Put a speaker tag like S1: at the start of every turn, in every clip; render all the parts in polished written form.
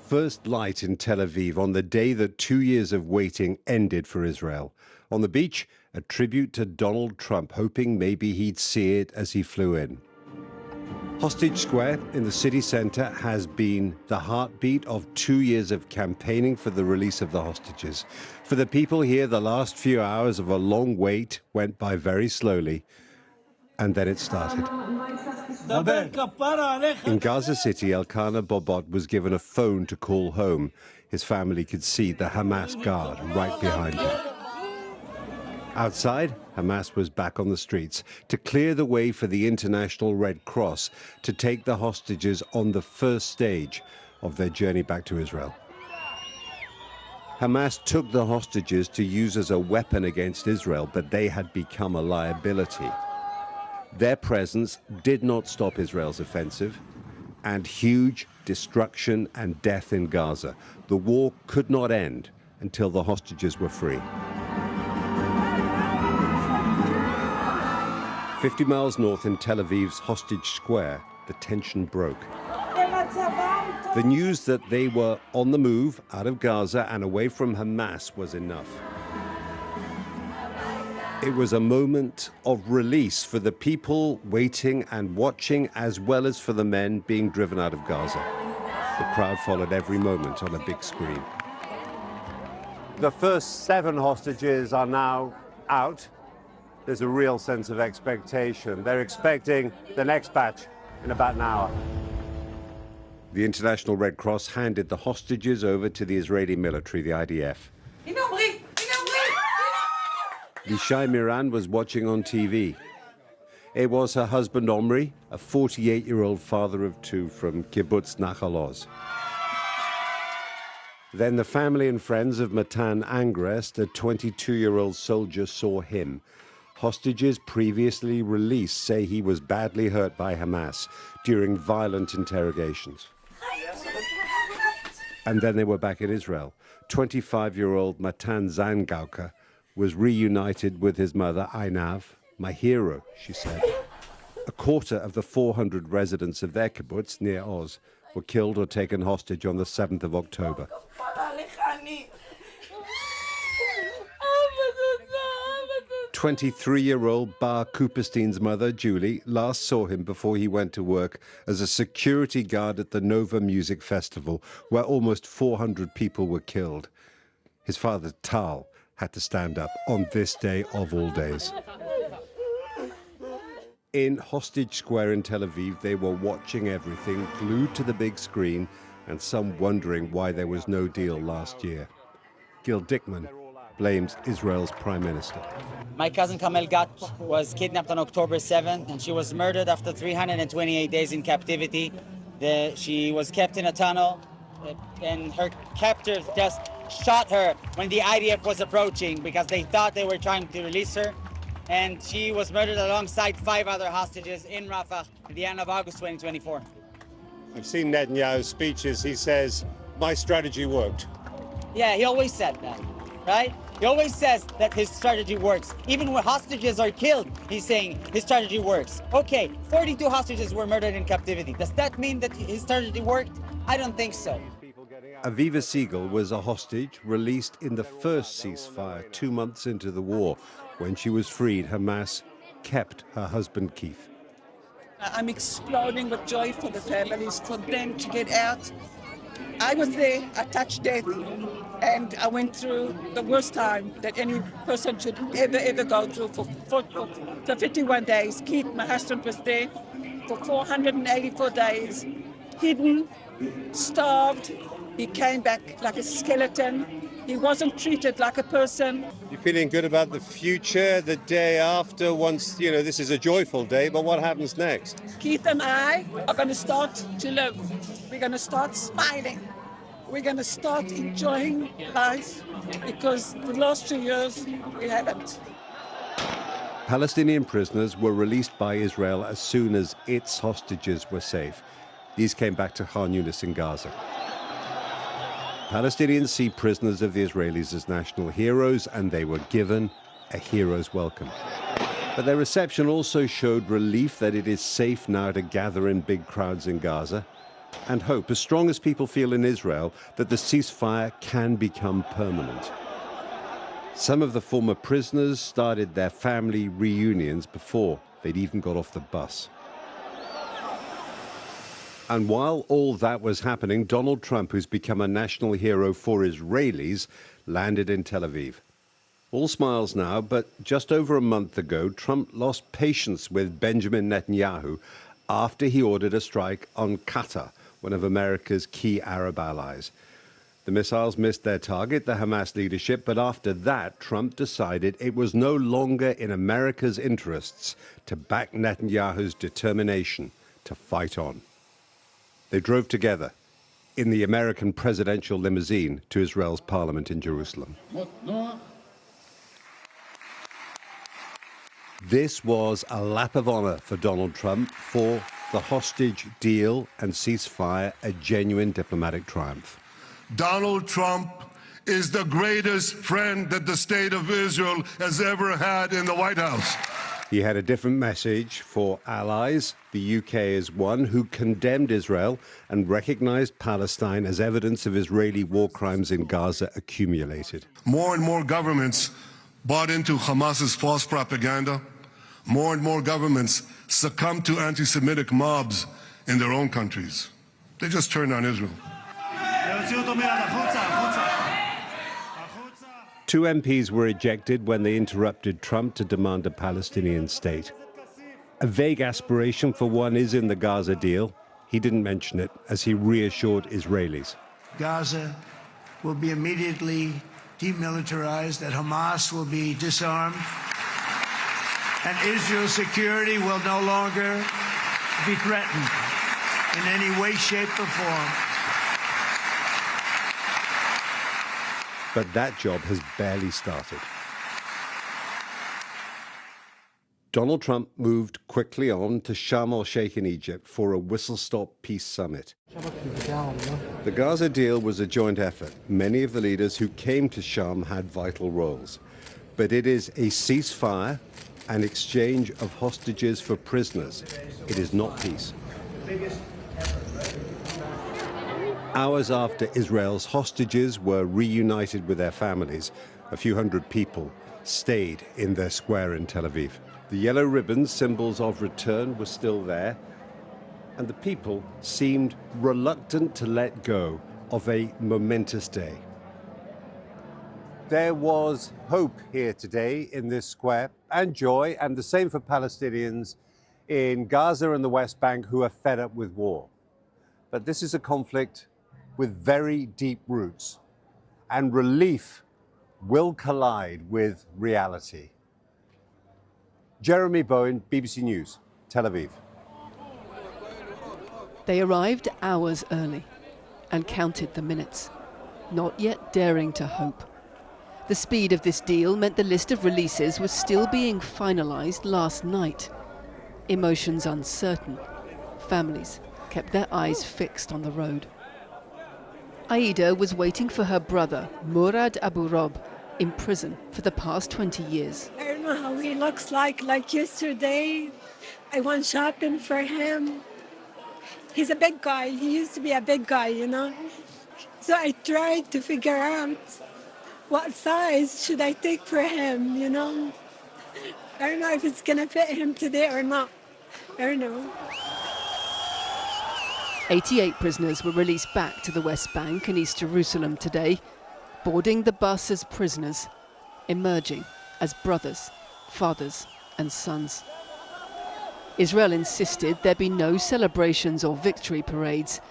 S1: First light in Tel Aviv on the day that 2 years of waiting ended for Israel. On the beach, a tribute to Donald Trump, hoping maybe he'd see it as he flew in. Hostage Square in the city center has been the heartbeat of 2 years of campaigning for the release of the hostages. For the people here, the last few hours of a long wait went by very slowly, and then it started. In Gaza City, Elkanah Bobot was given a phone to call home. His family could see the Hamas guard right behind him. Outside, Hamas was back on the streets to clear the way for the International Red Cross to take the hostages on the first stage of their journey back to Israel. Hamas took the hostages to use as a weapon against Israel, but they had become a liability. Their presence did not stop Israel's offensive, and huge destruction and death in Gaza. The war could not end until the hostages were free. 50 miles north in Tel Aviv's Hostage Square, the tension broke. The news that they were on the move out of Gaza and away from Hamas was enough. It was a moment of release for the people waiting and watching, as well as for the men being driven out of Gaza. The crowd followed every moment on a big screen. The first 7 hostages are now out. There's a real sense of expectation. They're expecting the next batch in about an hour. The International Red Cross handed the hostages over to the Israeli military, the IDF. Lishai Miran was watching on TV. It was her husband Omri, a 48-year-old father of 2 from Kibbutz Nachal Oz. Then the family and friends of Matan Angrest, a 22-year-old soldier, saw him. Hostages previously released say he was badly hurt by Hamas during violent interrogations. And then they were back in Israel. 25-year-old Matan Zangauka was reunited with his mother, Einav. My hero, she said. A quarter of the 400 residents of their kibbutz near Oz were killed or taken hostage on the 7th of October. 23-year-old Bar Cooperstein's mother, Julie, last saw him before he went to work as a security guard at the Nova Music Festival, where almost 400 people were killed. His father, Tal, had to stand up on this day of all days. In Hostage Square in Tel Aviv, they were watching everything, glued to the big screen, and some wondering why there was no deal last year. Gil Dickman blames Israel's prime minister.
S2: My cousin Kamel Gat was kidnapped on October 7th, and she was murdered after 328 days in captivity. She was kept in a tunnel, and her captors just shot her when the IDF was approaching because they thought they were trying to release her. And she was murdered alongside 5 other hostages in Rafah at the end of August 2024.
S1: I've seen Netanyahu's speeches. He says, my strategy worked.
S2: Yeah, he always said that, right? He always says that his strategy works. Even when hostages are killed, he's saying his strategy works. Okay, 42 hostages were murdered in captivity. Does that mean that his strategy worked? I don't think so.
S1: Aviva Siegel was a hostage released in the first ceasefire 2 months into the war. When she was freed, Hamas kept her husband Keith.
S3: I'm exploding with joy for the families, for them to get out. I was there, I touched death, and I went through the worst time that any person should ever go through for 51 days. Keith, my husband, was there for 484 days, hidden, starved. He came back like a skeleton. He wasn't treated like a person.
S1: You feeling good about the future, the day after, once, you know, this is a joyful day, but what happens next?
S3: Keith and I are going to start to live. We're going to start smiling. We're going to start enjoying life because the last 2 years we haven't.
S1: Palestinian prisoners were released by Israel as soon as its hostages were safe. These came back to Khan Yunis in Gaza. Palestinians see prisoners of the Israelis as national heroes, and they were given a hero's welcome. But their reception also showed relief that it is safe now to gather in big crowds in Gaza. and hope, as strong as people feel in Israel, that the ceasefire can become permanent. Some of the former prisoners started their family reunions before they'd even got off the bus. And while all that was happening, Donald Trump, who's become a national hero for Israelis, landed in Tel Aviv. All smiles now, but just over a month ago, Trump lost patience with Benjamin Netanyahu after he ordered a strike on Qatar, one of America's key Arab allies. The missiles missed their target, the Hamas leadership, but after that, Trump decided it was no longer in America's interests to back Netanyahu's determination to fight on. They drove together in the American presidential limousine to Israel's parliament in Jerusalem. This was a lap of honor for Donald Trump, for the hostage deal and ceasefire a genuine diplomatic triumph.
S4: Donald Trump is the greatest friend that the state of Israel has ever had in the White House.
S1: He had a different message for allies. The UK is one who condemned Israel and recognized Palestine as evidence of Israeli war crimes in Gaza accumulated.
S4: More and more governments bought into Hamas's false propaganda. More and more governments succumbed to anti-Semitic mobs in their own countries. They just turned on Israel.
S1: 2 MPs were ejected when they interrupted Trump to demand a Palestinian state. A vague aspiration for one is in the Gaza deal. He didn't mention it as he reassured Israelis.
S5: Gaza will be immediately demilitarized, that Hamas will be disarmed, and Israel's security will no longer be threatened in any way, shape, or form.
S1: But that job has barely started. Donald Trump moved quickly on to Sharm el-Sheikh in Egypt for a whistle-stop peace summit. The Gaza deal was a joint effort. Many of the leaders who came to Sharm had vital roles. But it is a ceasefire and exchange of hostages for prisoners. It is not peace. Hours after Israel's hostages were reunited with their families, a few hundred people stayed in their square in Tel Aviv. The yellow ribbons, symbols of return, were still there, and the people seemed reluctant to let go of a momentous day. There was hope here today in this square, and joy, and the same for Palestinians in Gaza and the West Bank who are fed up with war. But this is a conflict with very deep roots, and relief will collide with reality. Jeremy Bowen, BBC News, Tel Aviv.
S6: They arrived hours early and counted the minutes, not yet daring to hope. The speed of this deal meant the list of releases was still being finalized last night. Emotions uncertain. Families kept their eyes fixed on the road. Aida was waiting for her brother, Murad Abu Rob, in prison for the past 20 years.
S7: I don't know how he looks like yesterday. I went shopping for him. He's a big guy. He used to be a big guy, you know. So I tried to figure out what size should I take for him, you know. I don't know if it's gonna fit him today or not. I don't know.
S6: 88 prisoners were released back to the West Bank and East Jerusalem today, boarding the bus as prisoners, emerging as brothers, fathers and sons. Israel insisted there be no celebrations or victory parades,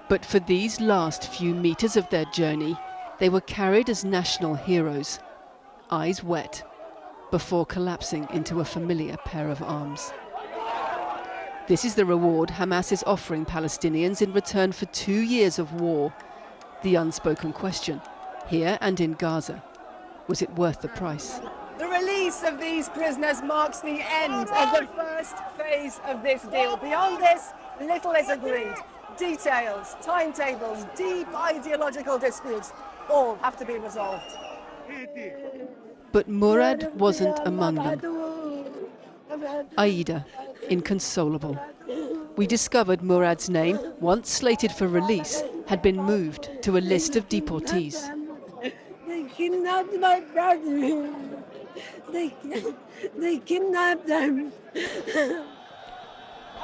S6: but for these last few meters of their journey, they were carried as national heroes, eyes wet, before collapsing into a familiar pair of arms. This is the reward Hamas is offering Palestinians in return for 2 years of war. The unspoken question, here and in Gaza, was it worth the price?
S8: The release of these prisoners marks the end of the first phase of this deal. Beyond this, little is agreed. Details, timetables, deep ideological disputes, all have to be resolved.
S6: But Murad wasn't among them. Aida, inconsolable, We discovered Murad's name, once slated for release, had been moved to a list of deportees.
S7: They kidnapped my brother. They kidnapped them.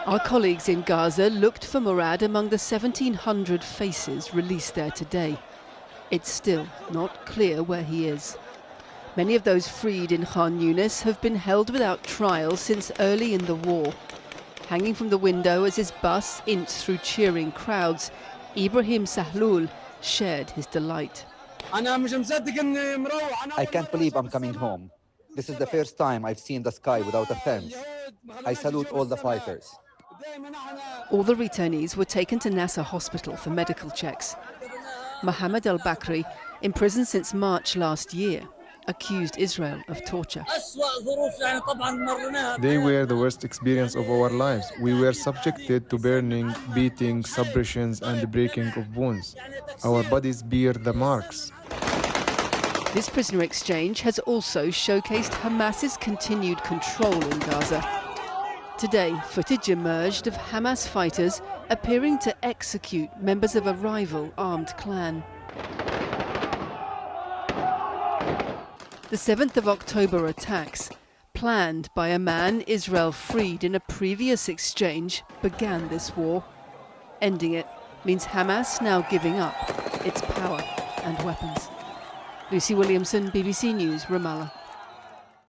S6: Our colleagues in Gaza looked for Murad among the 1,700 faces released there today. It's still not clear where he is. Many of those freed in Khan Yunis have been held without trial since early in the war. Hanging from the window as his bus inched through cheering crowds, Ibrahim Sahlul shared his delight.
S9: I can't believe I'm coming home. This is the first time I've seen the sky without a fence. I salute all the fighters.
S6: All the returnees were taken to Nasser Hospital for medical checks. Mohammed al-Bakri, imprisoned since March last year, accused Israel of torture.
S10: They were the worst experience of our lives. We were subjected to burning, beating, suppressions and breaking of bones. Our bodies bear the marks.
S6: This prisoner exchange has also showcased Hamas's continued control in Gaza. Today, footage emerged of Hamas fighters appearing to execute members of a rival armed clan. The 7th of October attacks, planned by a man Israel freed in a previous exchange, began this war. Ending it means Hamas now giving up its power and weapons. Lucy Williamson, BBC News, Ramallah.